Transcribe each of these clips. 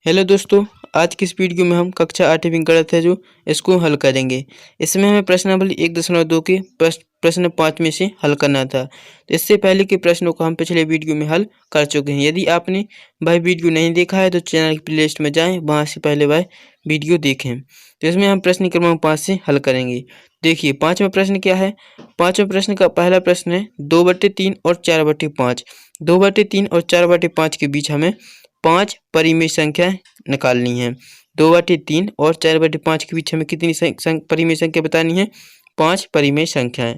Hello दोस्तों, आज की इस वीडियो में हम कक्षा 8वीं गणित है जो इसको हल करेंगे। इसमें हमें प्रश्नावली 1.2 के प्रश्न 5 में से हल करना था। तो इससे पहले के प्रश्नों को हम पिछले वीडियो में हल कर चुके हैं। यदि आपने वह वीडियो नहीं देखा है तो चैनल की प्लेलिस्ट में जाएं, वहां से पहले वह वीडियो देखें। तो इसमें हम प्रश्न क्रमांक 5 से हल करेंगे। देखिए, पाँचवा प्रश्न क्या है। पाँचवा प्रश्न का पहला प्रश्न है 2/3 और 4/5। 2/3 और 4/5 के बीच हमें 5 परिमेय संख्या निकालनी है। 2/3 और 4/5 के बीच हमें कितनी परिमेय संख्या बतानी है? 5 परिमेय संख्याएं।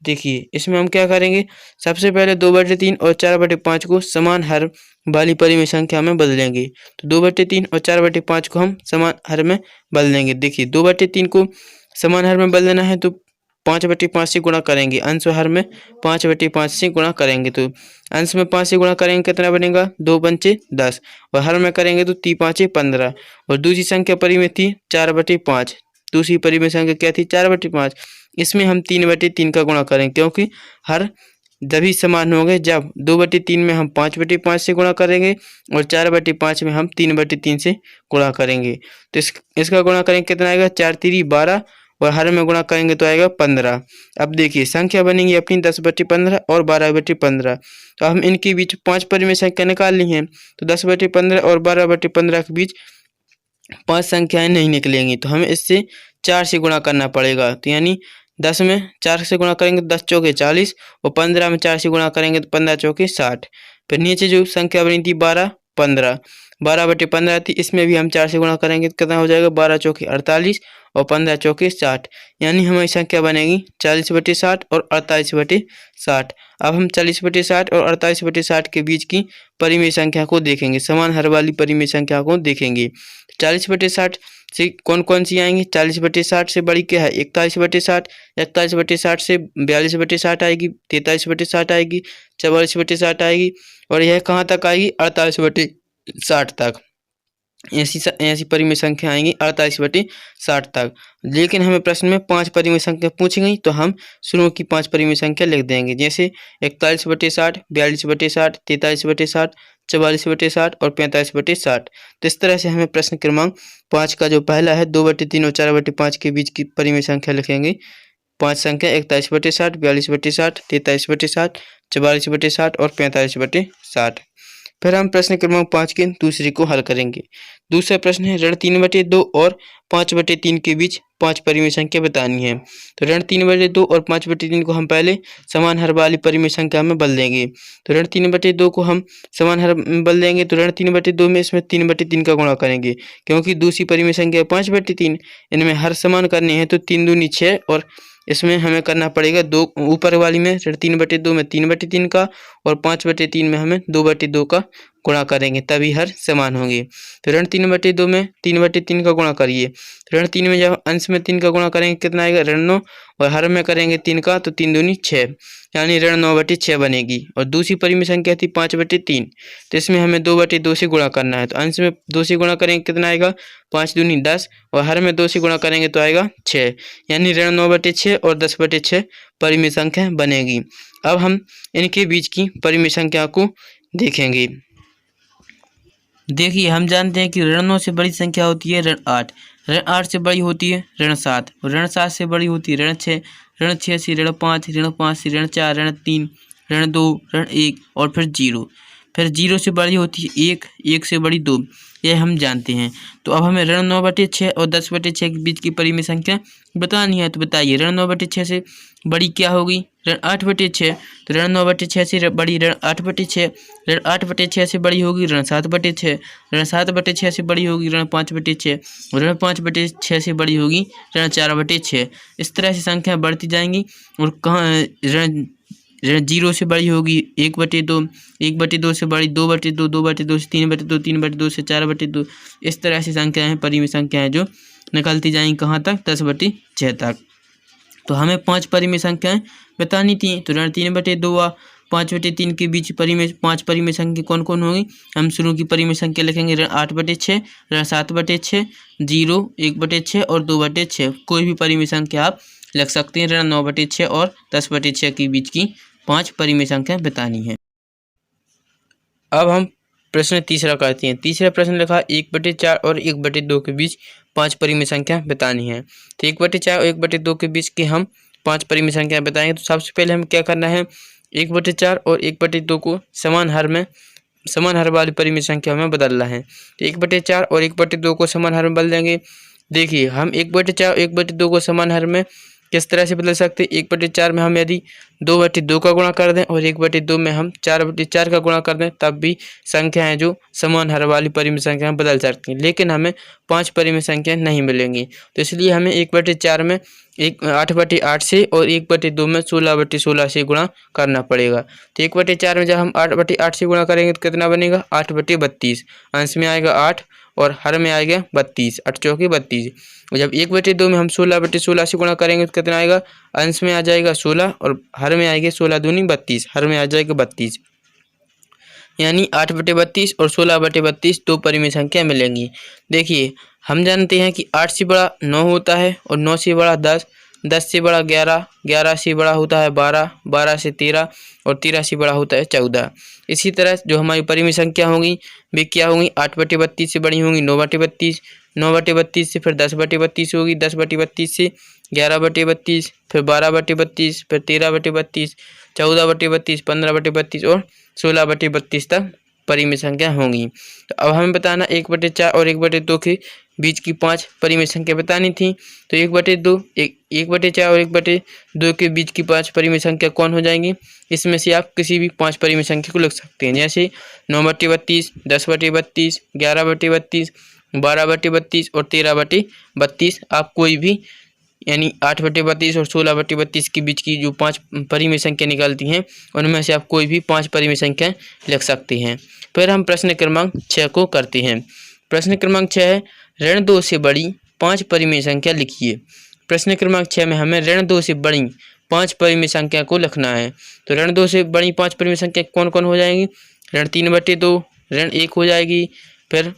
देखिए, इसमें हम क्या करेंगे, सबसे पहले 2/3 और 4/5 को समान हर वाली परिमेय संख्या में बदलेंगे। तो 2/3 और 4/5 को हम समान हर में बदल देंगे। देखिए, 2/3 को समान हर में बदलना है तो 5/5 से गुणा करेंगे। अंश हर में 5/5 से गुणा करेंगे तो अंश में 5 से गुणा करेंगे कितना बनेगा? 2 पंचे 10 और हर में करेंगे तो 3 5 15। और दूसरी संख्या परिमेय थी 4/5। दूसरी परिमेय संख्या क्या थी? 4/5। इसमें हम 3/3 का गुणा करेंगे क्योंकि हर जभी समान होंगे जब 2/3 में हम 5/5 से गुणा करेंगे और 4/5 में हम 3/3 से गुणा करेंगे। तो इसका गुणा करेंगे कितना आएगा? 4 3 12 और हर में गुणा करेंगे तो आएगा 15। अब देखिए, संख्या बनेगी अपनी 10/15 और 12/15। तो हम इनके बीच 5 परिमेय संख्या निकाल ली हैं। तो 10/15 और 12/15 के बीच 5 संख्याएं नहीं निकलेंगी, तो हमें इससे 4 से गुणा करना पड़ेगा। तो यानी 10 में 4 से गुणा करेंगे तो 10 चौके 40 और 15 में 4 से गुणा करेंगे तो 15 चौके 60। फिर नीचे जो संख्या बनी थी 12 15 12/15 थी, इसमें भी हम 4 से गुणा करेंगे तो कितना हो जाएगा? 12 चौके 48 और 15 चौके 60। यानी हमारी संख्या बनेगी 40/60 और 48/60। अब हम 40/60 और 48/60 के बीच की परिमेय संख्या को देखेंगे, समान हर वाली परिमेय संख्या को देखेंगे। 40/60 से कौन कौन सी आएंगी? 40/60 से बड़ी क्या है? 41/60। 41/60 से 42/60 आएगी, 43/60 आएगी, 44/60 आएगी और यह कहाँ तक आएगी? 48/60 तक। ऐसी परिमेय संख्या आएंगी 48/60 तक। लेकिन हमें प्रश्न में 5 परिमेय संख्या पूछी गई तो हम शुरू की 5 परिमेय संख्या लिख देंगे, जैसे 41/60, 42/60, 43/60, 44/60 और 45/60। तो इस तरह से हमें प्रश्न क्रमांक 5 का जो पहला है 2/3 और 4/5 के बीच की परिमेय संख्या लिखेंगे। 5 संख्या 41/60, 42/60, 43/60, 44/60 और 45/60। फिर हम प्रश्न क्रमांक 5 के दूसरे को हल करेंगे। दूसरा प्रश्न है ऋण 3/2 और 5/3 के बीच 5 परिमेय संख्या बतानी है। तो ऋण 3/2 और 5/3 को हम पहले समान हर वाली परिमेय संख्या में बदल देंगे। तो ऋण 3/2 को हम समान हर में बदल देंगे तो ऋण 3/2 में इसमें 3/3 का गुणा करेंगे क्योंकि दूसरी परिमेय संख्या 5/3। इनमें हर समान करने हैं तो 3 दूनी 6 और इसमें हमें करना पड़ेगा 2 ऊपर वाली में ऋण 3/2 में 3/3 का और 5/3 में हमें 2/2 का गुणा करेंगे, तभी हर समान होंगे। तो ऋण 3/2 में 3/3 का गुणा करिए। ऋण 3 में जब अंश में 3 का गुणा करेंगे कितना आएगा? ऋण 9 और हर में करेंगे 3 का तो 3 दूनी 6 यानी ऋण 9/6 बनेगी। और दूसरी परिमेय संख्या थी 5/3, तो इसमें हमें 2/2 से गुणा करना है। तो अंश में 2 से गुणा करेंगे कितना आएगा? 5 दूनी 10 और हर में 2 से गुणा करेंगे तो आएगा 6 यानी ऋण 9/6 और 10/6 परिमेय संख्या बनेगी। अब हम इनके बीच की परिमेय संख्या को देखेंगे। देखिए, हम जानते हैं कि ऋण 9 से बड़ी संख्या होती है ऋण 8, ऋण 8 से बड़ी होती है ऋण 7 और ऋण 7 से बड़ी होती है ऋण 6, ऋण 6 से ऋण 5, ऋण 5 से ऋण 4, ऋण 3, ऋण 2, ऋण 1 और फिर 0। फिर 0 से बड़ी होती है 1, 1 से बड़ी 2, यह हम जानते हैं। तो अब हमें ऋण 9/6 और 10/6 के बीच की परिमेय संख्या बतानी है। तो बताइए, ऋण 9/6 से बड़ी क्या होगी? ऋण 8/6। तो ऋण 9/6 से बड़ी ऋण 8/6, ऋण 8/6 से बड़ी होगी ऋण 7/6, ऋण 7/6 से बड़ी होगी ऋण 5/6 और ऋण 5/6 से बड़ी होगी ऋण 4/6। इस तरह से संख्या बढ़ती जाएंगी और कहाँ ऋण 0 से बड़ी होगी 1/2, 1/2 से बड़ी 2/2, 2/2 से 3/2, 3/2 से 4/2। इस तरह से संख्याएं परिमेय संख्याएं जो निकलती जाएंगी कहाँ तक? 10/6 तक। तो हमें 5 परिमेय संख्याएं बतानी थी। तो ऋण 3/2 व 5/3 के बीच 5 परिमेय संख्या कौन कौन होगी? हम शुरू की परिमेय संख्या लिखेंगे ऋण 8/6, ऋण 7/6, 0, 1/6 और 2/6। कोई भी परिमेय संख्या आप लिख सकते हैं। ऋण 9/6 और 10/6 के बीच की 5 परिमेय संख्या बतानी है। अब हम प्रश्न तीसरा करते हैं। तीसरा प्रश्न लिखा 1/4 और 1/2 के बीच 5 परिमेय संख्या बतानी है। तो 1/4 और 1/2 के बीच की हम 5 परिमेय संख्या बताएंगे। तो सबसे पहले हमें क्या करना है, 1/4 और 1/2 को समान हर वाली परिमेय संख्या में बदलना है। तो 1/4 और 1/2 को समान हर में बदल देंगे। देखिए हम 1/4 और 1/2 को समान हर में किस तरह से बदल सकते हैं। 1/4 में हम यदि 2/2 का गुणा कर दें और 1/2 में हम 4/4 का गुणा कर दें, तब भी संख्याएं जो समान हर वाली परिमेय संख्या में बदल सकती हैं, लेकिन हमें 5 परिमेय संख्या नहीं मिलेंगी। तो इसलिए हमें 1/4 में 8/8 से और 1/2 में 16/16 से गुणा करना पड़ेगा। तो 1/4 में जब हम 8/8 से गुणा करेंगे तो कितना बनेगा, 8/32। अंश में आएगा 8 और हर में आएगा 32, 8 चौके 32। और जब 1/2 में हम 16/16 से गुणा करेंगे तो कितना आएगा, अंश में आ जाएगा 16 और हर में आएगा 16 दूनी 32, हर में आ जाएगा 32। यानी 8/32 और 16/32 दो परिमेय संख्या मिलेंगी। देखिए हम जानते हैं कि 8 से बड़ा 9 होता है और 9 से बड़ा 10, 10 से बड़ा 11, 11 से बड़ा होता है 12, 12 से 13 और 13 से बड़ा होता है 14। इसी तरह जो हमारी परिमेय संख्या होंगी वे क्या होंगी, 8/32 से बड़ी होंगी 9/32, 9/32 से फिर 10/32 होगी, 10/32 से 11/32, फिर 12/32, फिर 13/32, 14/32, 15/32 और 16/32 तक परिमेय संख्या होंगी। तो अब हमें बताना 1/4 और 1/2 के बीच की 5 परिमेय संख्या बतानी थी। तो 1/4 और 1/2 के बीच की 5 परिमेय संख्या कौन हो जाएंगी, इसमें से आप किसी भी 5 परिमेय संख्या को लिख सकते हैं, जैसे 9/32, 10/32, 11/32, 12/32 और 13/32। आप कोई भी यानी 8/32 और 16/32 के बीच की जो 5 परिमेय संख्या निकलती हैं उनमें से आप कोई भी 5 परिमेय संख्या लिख सकते हैं। फिर हम प्रश्न क्रमांक 6 को करते हैं। प्रश्न क्रमांक 6 है, ऋण 2 से बड़ी 5 परिमेय संख्या लिखिए। प्रश्न क्रमांक 6 में हमें ऋण 2 से बड़ी 5 परिमेय संख्या को लिखना है। तो ऋण 2 से बड़ी 5 परिमेय संख्या कौन कौन हो जाएंगी, ऋण 3/2, ऋण 1 हो जाएगी, फिर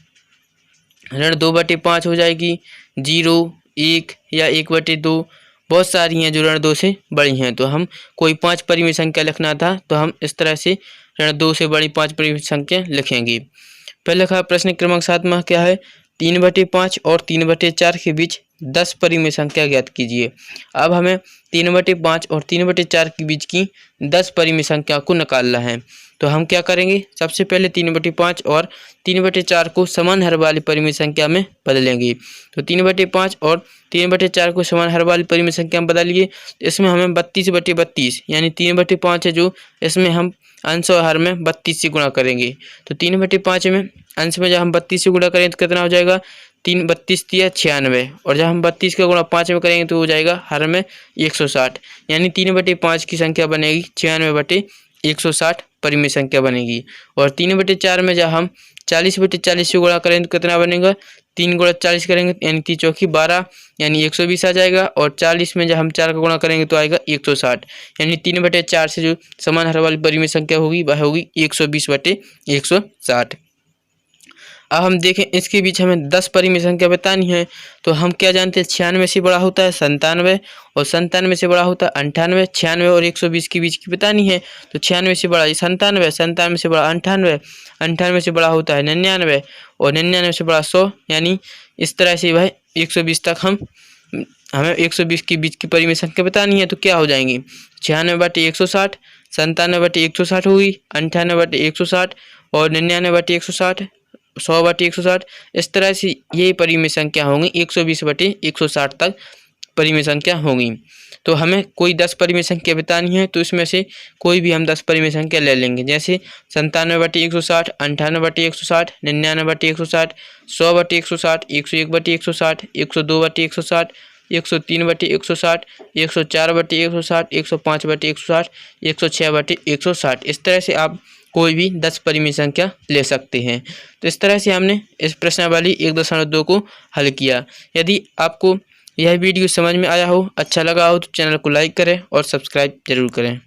ऋण 2/5 हो जाएगी, 0, 1 या 1/2। बहुत सारी हैं जो ऋण 2 से बड़ी हैं। तो हम कोई 5 परिमेय संख्या लिखना था तो हम इस तरह से ऋण 2 से बड़ी 5 परिमेय संख्या लिखेंगे। पहले लिखा प्रश्न क्रमांक 7 में क्या है, 3/5 और 3/4 के बीच 10 परिमेय संख्या ज्ञात कीजिए। अब हमें 3/5 और 3/4 के बीच की 10 परिमेय संख्या को निकालना है। तो हम क्या करेंगे, सबसे पहले 3/5 और 3/4 को समान हर वाली परिमेय संख्या में बदलेंगे। तो 3/5 और 3/4 को समान हर वाली परिमेय संख्या में बदलिए। इसमें हमें 32/32 यानी 3/5 है जो, इसमें हम अंश और हर में 32 से गुणा करेंगे। तो 3/5 में अंश में जब हम 32 से गुणा करेंगे तो कितना हो जाएगा, 3 32 या 96, और जब हम 32 का गुणा 5 में करेंगे तो हो जाएगा हर में 160। यानी 3/5 की संख्या बनेगी 96/160 परिमेय संख्या बनेगी। और 3/4 में जब हम 40/40 से गुणा करेंगे तो कितना बनेगा, 3 गुणा 40 करेंगे यानी 3 चौकी 12 यानी 120 आ जाएगा। और 40 में जब हम 4 का गुणा करेंगे तो आएगा 160। यानी 3/4 से जो समान हर वाली परिमेय संख्या होगी वह होगी 120/160। अब हम देखें इसके बीच हमें 10 परिमेय संख्या बतानी है। तो हम क्या जानते हैं, 96 से बड़ा होता है 97 और 97 से बड़ा होता है 98। 96 और 120 के बीच की बतानी है। तो 96 से बड़ा 97, 97 से बड़ा 98, 98 से बड़ा होता है 99 और 99 से बड़ा 100। यानी इस तरह से वह 120 तक हमें 120 के बीच की परिमेय संख्या बतानी है। तो क्या हो जाएंगी, 96/160, 97/160 होगी, 98/160 और 99/160, 100/160। इस तरह से ये परिमेय संख्या होंगी 120/160 तक परिमेय संख्या होंगी। तो हमें कोई 10 परिमेय संख्या बतानी है, तो इसमें से कोई भी हम 10 परिमेय संख्या ले लेंगे, जैसे 97/160, 98/160, 99/160, 100/160, 101/160, 102/160, 103/160, 104/160, 105/160, 106/160। इस तरह से आप कोई भी 10 परिमेय संख्या ले सकते हैं। तो इस तरह से हमने इस प्रश्नावली 1.2 को हल किया। यदि आपको यह वीडियो समझ में आया हो, अच्छा लगा हो तो चैनल को लाइक करें और सब्सक्राइब जरूर करें।